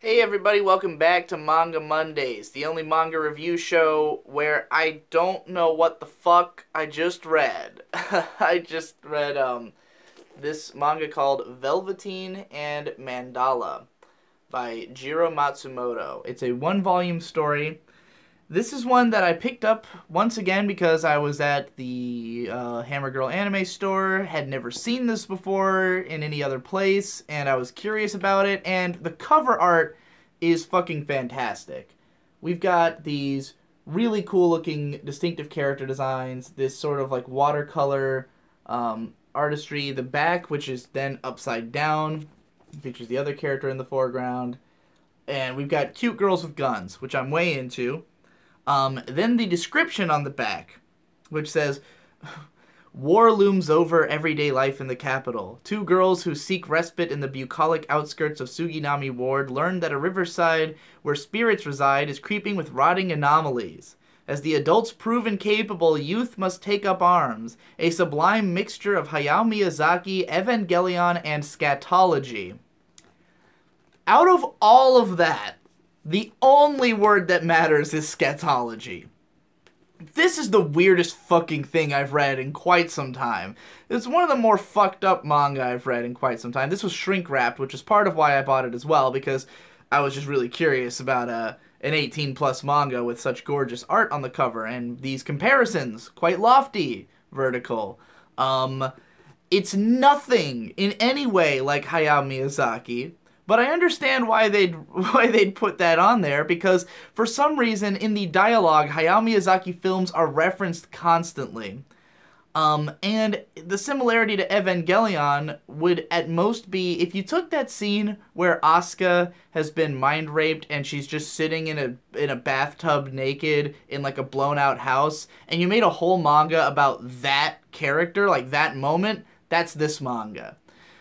Hey everybody, welcome back to Manga Mondays, the only manga review show where I don't know what the fuck I just read. I just read this manga called Velveteen and Mandala by Jiro Matsumoto. It's a one-volume story. This is one that I picked up once again because I was at the Hammer Girl anime store, had never seen this before in any other place, and I was curious about it, and the cover art is fucking fantastic. We've got these really cool looking distinctive character designs, this sort of like watercolor artistry, the back, which is then upside down, features the other character in the foreground, and we've got cute girls with guns, which I'm way into. Then the description on the back, which says, "War looms over everyday life in the capital. Two girls who seek respite in the bucolic outskirts of Suginami Ward learn that a riverside where spirits reside is creeping with rotting anomalies. As the adults prove incapable, youth must take up arms. A sublime mixture of Hayao Miyazaki, Evangelion, and scatology." Out of all of that, the only word that matters is scatology. This is the weirdest fucking thing I've read in quite some time. It's one of the more fucked up manga I've read in quite some time. This was shrink wrapped, which is part of why I bought it as well, because I was just really curious about an 18 plus manga with such gorgeous art on the cover and these comparisons, quite lofty, vertical. It's nothing in any way like Hayao Miyazaki. But I understand why they'd put that on there, because for some reason in the dialogue, Hayao Miyazaki films are referenced constantly. And the similarity to Evangelion would at most be if you took that scene where Asuka has been mind raped and she's just sitting in a bathtub naked in like a blown out house, and you made a whole manga about that character, like that moment. That's this manga.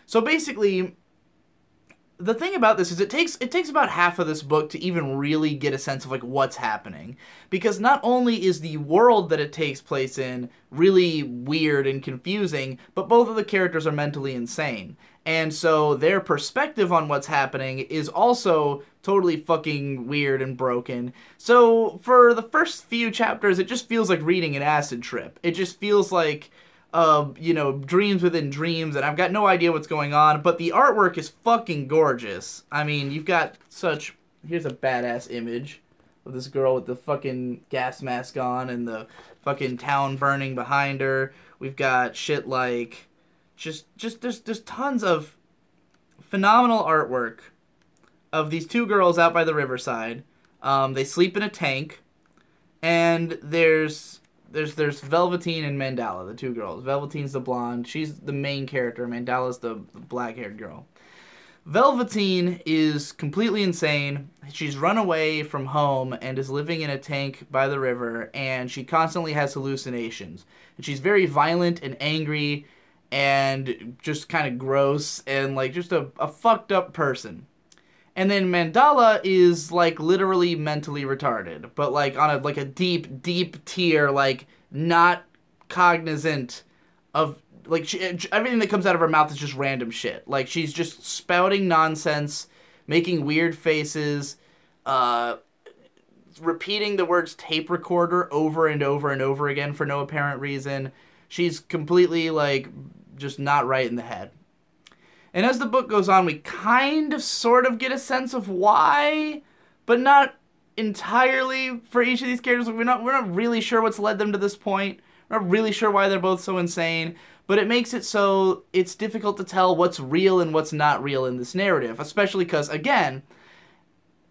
So basically, the thing about this is it takes about half of this book to even really get a sense of like what's happening, because not only is the world that it takes place in really weird and confusing, but both of the characters are mentally insane, and so their perspective on what's happening is also totally fucking weird and broken. So for the first few chapters, it just feels like reading an acid trip. It just feels like dreams within dreams, and I've got no idea what's going on, but the artwork is fucking gorgeous. I mean, you've got such... Here's a badass image of this girl with the fucking gas mask on and the fucking town burning behind her. We've got shit like... there's tons of phenomenal artwork of these two girls out by the riverside. They sleep in a tank, and there's Velveteen and Mandala, the two girls. Velveteen's the blonde. She's the main character. Mandala's the black-haired girl. Velveteen is completely insane. She's run away from home and is living in a tank by the river, and she constantly has hallucinations. And she's very violent and angry and just kind of gross and like just a fucked up person. And then Mandala is like literally mentally retarded, but like on a deep, deep tier, like not cognizant of like everything that comes out of her mouth is just random shit. Like she's just spouting nonsense, making weird faces, repeating the words tape recorder over and over and over again for no apparent reason. She's completely like just not right in the head. And as the book goes on, we kind of sort of get a sense of why, but not entirely for each of these characters. We're not really sure what's led them to this point. We're not really sure why they're both so insane, but it makes it so it's difficult to tell what's real and what's not real in this narrative, especially because, again,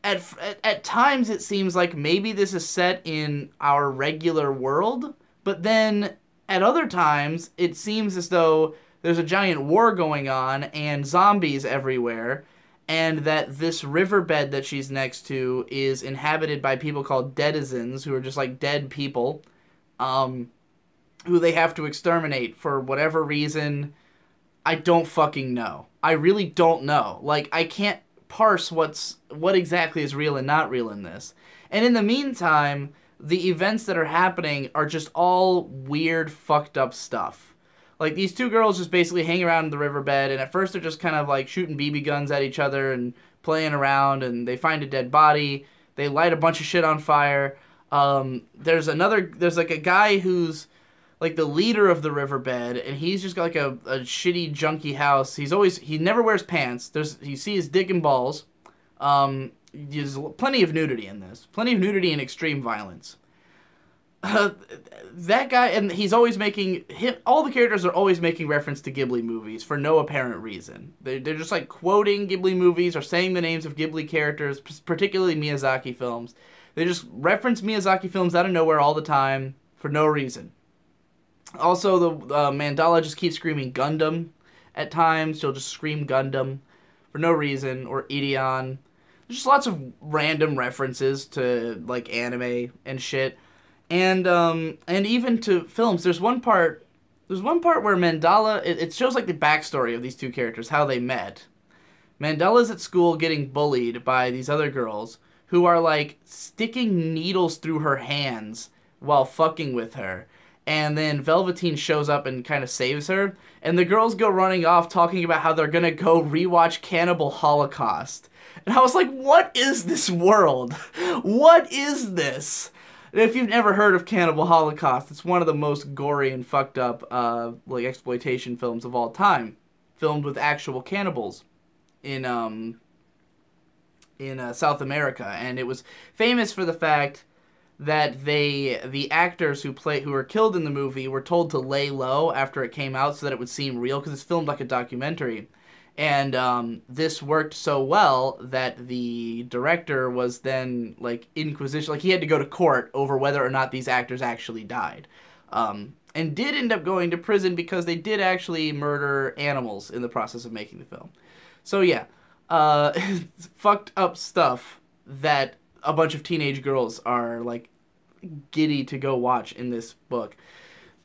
at times it seems like maybe this is set in our regular world, but then at other times it seems as though there's a giant war going on and zombies everywhere, and that this riverbed that she's next to is inhabited by people called deadizens, who are just like dead people, who they have to exterminate for whatever reason. I don't fucking know. I really don't know. Like, I can't parse what exactly is real and not real in this. And in the meantime, the events that are happening are just all weird, fucked up stuff. Like, these two girls just basically hang around the riverbed, and at first they're just kind of, like, shooting BB guns at each other and playing around, and they find a dead body. They light a bunch of shit on fire. There's like a guy who's like the leader of the riverbed, and he's just got like a shitty junky house. He never wears pants. You see his dick and balls. There's plenty of nudity in this. Plenty of nudity and extreme violence. That guy, and he's always all the characters are always making reference to Ghibli movies for no apparent reason. They're just like quoting Ghibli movies or saying the names of Ghibli characters, particularly Miyazaki films. They just reference Miyazaki films out of nowhere all the time for no reason. Also, the Mandala just keeps screaming Gundam at times. She'll just scream Gundam for no reason, or Ideon. There's just lots of random references to like anime and shit. And even to films. There's one part where Mandala, it shows like the backstory of these two characters, how they met. Mandala's at school getting bullied by these other girls who are like sticking needles through her hands while fucking with her. And then Velveteen shows up and kind of saves her. And the girls go running off talking about how they're gonna go rewatch Cannibal Holocaust. And I was like, what is this world? What is this? If you've never heard of Cannibal Holocaust, it's one of the most gory and fucked up like exploitation films of all time, filmed with actual cannibals in South America, and it was famous for the fact that the actors who were killed in the movie were told to lay low after it came out so that it would seem real, because it's filmed like a documentary. And this worked so well that the director was then, like, inquisition. Like, he had to go to court over whether or not these actors actually died. And did end up going to prison because they did actually murder animals in the process of making the film. So, yeah. Fucked up stuff that a bunch of teenage girls are, like, giddy to go watch in this book.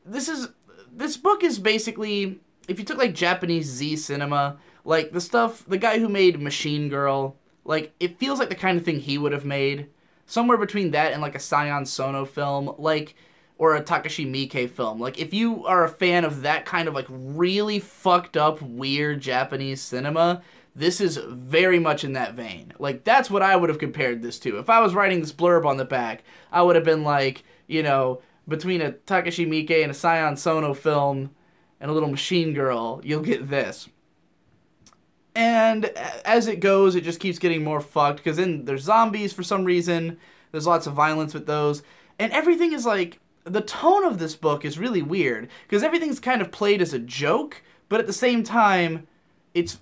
This book is basically, if you took, like, Japanese Z cinema, like, the guy who made Machine Girl, like, it feels like the kind of thing he would have made. Somewhere between that and, like, a Sion Sono film, like, or a Takashi Miike film. Like, if you are a fan of that kind of, like, really fucked up, weird Japanese cinema, this is very much in that vein. Like, that's what I would have compared this to. If I was writing this blurb on the back, I would have been like, you know, between a Takashi Miike and a Sion Sono film and a little Machine Girl, you'll get this. And as it goes, it just keeps getting more fucked, because then there's zombies for some reason. There's lots of violence with those. And everything is like, the tone of this book is really weird, because everything's kind of played as a joke, but at the same time, it's,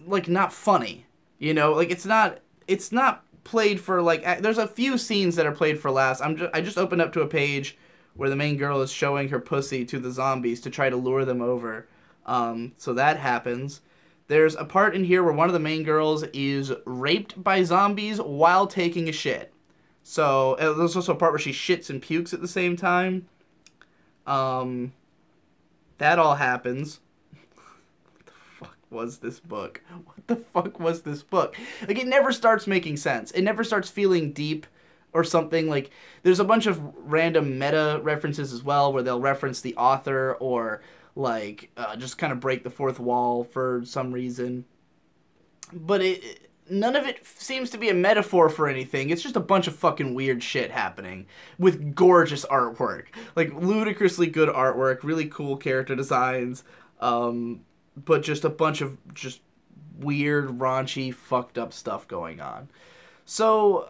like, not funny. You know, like, it's not played for, like, there's a few scenes that are played for laughs. I just opened up to a page where the main girl is showing her pussy to the zombies to try to lure them over. So that happens. There's a part in here where one of the main girls is raped by zombies while taking a shit. So, there's also a part where she shits and pukes at the same time. That all happens. What the fuck was this book? What the fuck was this book? Like, it never starts making sense. It never starts feeling deep or something. Like, there's a bunch of random meta references as well, where they'll reference the author or, like, just kind of break the fourth wall for some reason. But none of it seems to be a metaphor for anything. It's just a bunch of fucking weird shit happening with gorgeous artwork. Like, ludicrously good artwork, really cool character designs, but just a bunch of just weird, raunchy, fucked up stuff going on. So,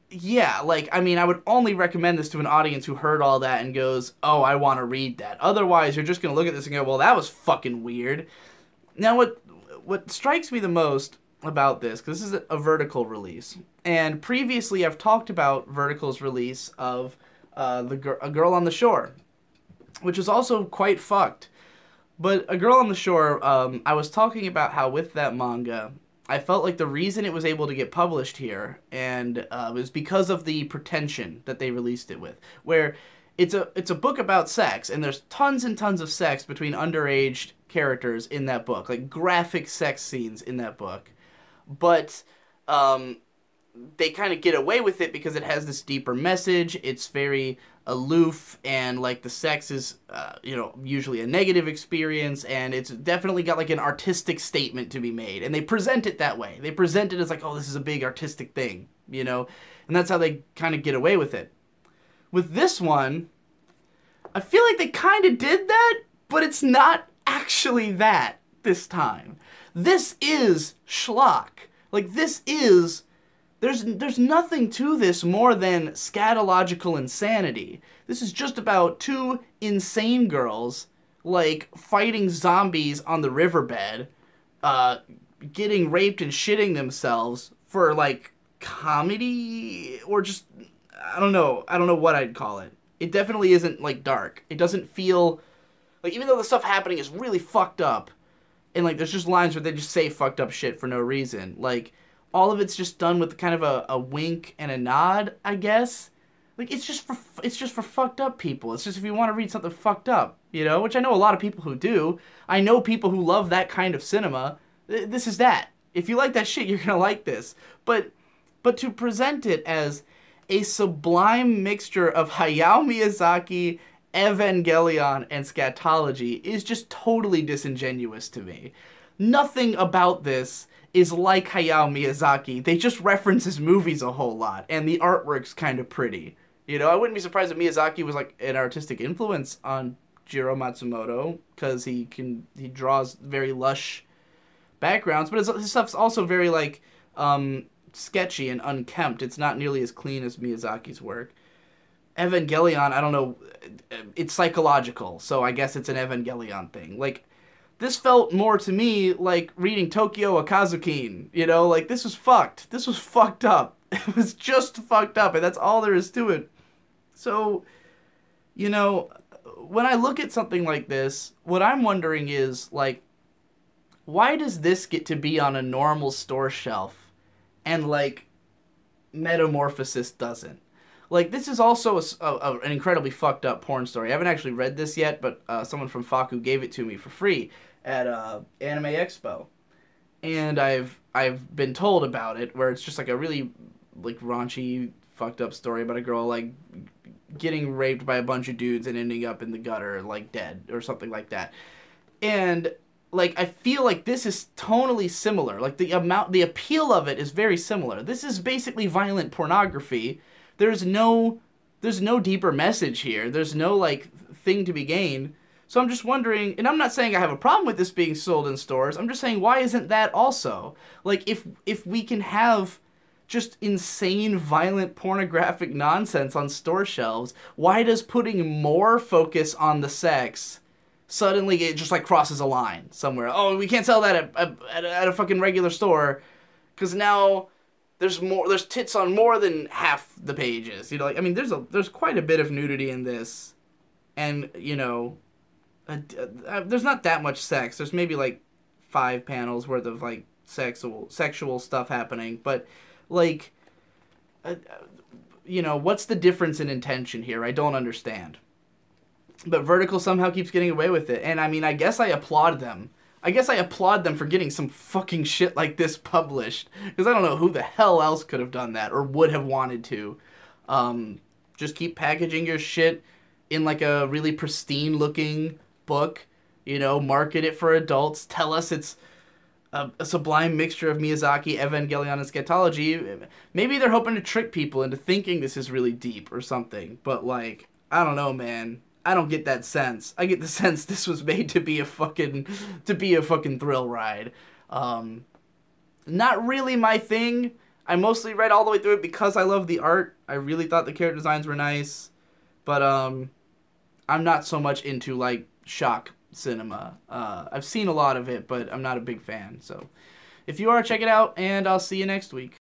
yeah, like, I mean, I would only recommend this to an audience who heard all that and goes, oh, I want to read that. Otherwise, you're just going to look at this and go, well, that was fucking weird. Now, what strikes me the most about this, because this is a Vertical release, and previously I've talked about Vertical's release of A Girl on the Shore, which is also quite fucked. But A Girl on the Shore, I was talking about how with that manga, I felt like the reason it was able to get published here and was because of the pretension that they released it with, where it's a book about sex, and there's tons and tons of sex between underage characters in that book, like graphic sex scenes in that book. But they kind of get away with it because it has this deeper message. It's very aloof, and like the sex is, usually a negative experience, and it's definitely got like an artistic statement to be made, and they present it that way. They present it as like, oh, this is a big artistic thing, and that's how they kind of get away with it. With this one, I feel like they kind of did that, but it's not actually that this time. This is schlock. Like, this is... There's nothing to this more than scatological insanity. This is just about two insane girls, like, fighting zombies on the riverbed, getting raped and shitting themselves for, like, comedy, or just... I don't know what I'd call it. It definitely isn't, like, dark. It doesn't feel... Like, even though the stuff happening is really fucked up, and, like, there's just lines where they just say fucked up shit for no reason. Like, all of it's just done with kind of a wink and a nod, I guess. Like, it's just for fucked up people. It's just if you want to read something fucked up, which I know a lot of people who do. I know people who love that kind of cinema. This is that. If you like that shit, you're gonna like this. But to present it as a sublime mixture of Hayao Miyazaki, Evangelion, and scatology is just totally disingenuous to me. Nothing about this is like Hayao Miyazaki. They just reference his movies a whole lot, and the artwork's kind of pretty. I wouldn't be surprised if Miyazaki was like an artistic influence on Jiro Matsumoto, because he draws very lush backgrounds, but his stuff's also very like sketchy and unkempt. It's not nearly as clean as Miyazaki's work. Evangelion, I don't know, it's psychological, so I guess it's an Evangelion thing. Like, this felt more to me like reading Tokyo Akazukin, like, this was fucked. This was fucked up. It was just fucked up, and that's all there is to it. So, when I look at something like this, what I'm wondering is, like, why does this get to be on a normal store shelf, and, like, Metamorphosis doesn't? Like, this is also an incredibly fucked up porn story. I haven't actually read this yet, but someone from Faku gave it to me for free at Anime Expo. And I've been told about it, where it's just like a really, like, raunchy, fucked up story about a girl, like, getting raped by a bunch of dudes and ending up in the gutter, like, dead, or something like that. And, like, I feel like this is tonally similar. Like, the appeal of it is very similar. This is basically violent pornography. There's no deeper message here. There's no, like, thing to be gained. So I'm just wondering, and I'm not saying I have a problem with this being sold in stores. I'm just saying, why isn't that also? Like, if we can have just insane, violent, pornographic nonsense on store shelves, why does putting more focus on the sex suddenly it just, like, crosses a line somewhere? Oh, we can't sell that at a fucking regular store, because now there's tits on more than half the pages. Like, I mean, there's quite a bit of nudity in this, and there's not that much sex. There's maybe like 5 panels worth of like sexual stuff happening, but like, what's the difference in intention here? I don't understand. But Vertical somehow keeps getting away with it, and I mean, I guess I applaud them. I guess I applaud them for getting some fucking shit like this published, because I don't know who the hell else could have done that or would have wanted to. Just keep packaging your shit in like a really pristine looking book, market it for adults, tell us it's a sublime mixture of Miyazaki, Evangelion, and scatology. Maybe they're hoping to trick people into thinking this is really deep or something, but like, I don't know, man. I don't get that sense. I get the sense this was made to be a fucking thrill ride. Not really my thing. I mostly read all the way through it because I love the art. I really thought the character designs were nice, but I'm not so much into like shock cinema. I've seen a lot of it, but I'm not a big fan. So if you are, check it out, and I'll see you next week.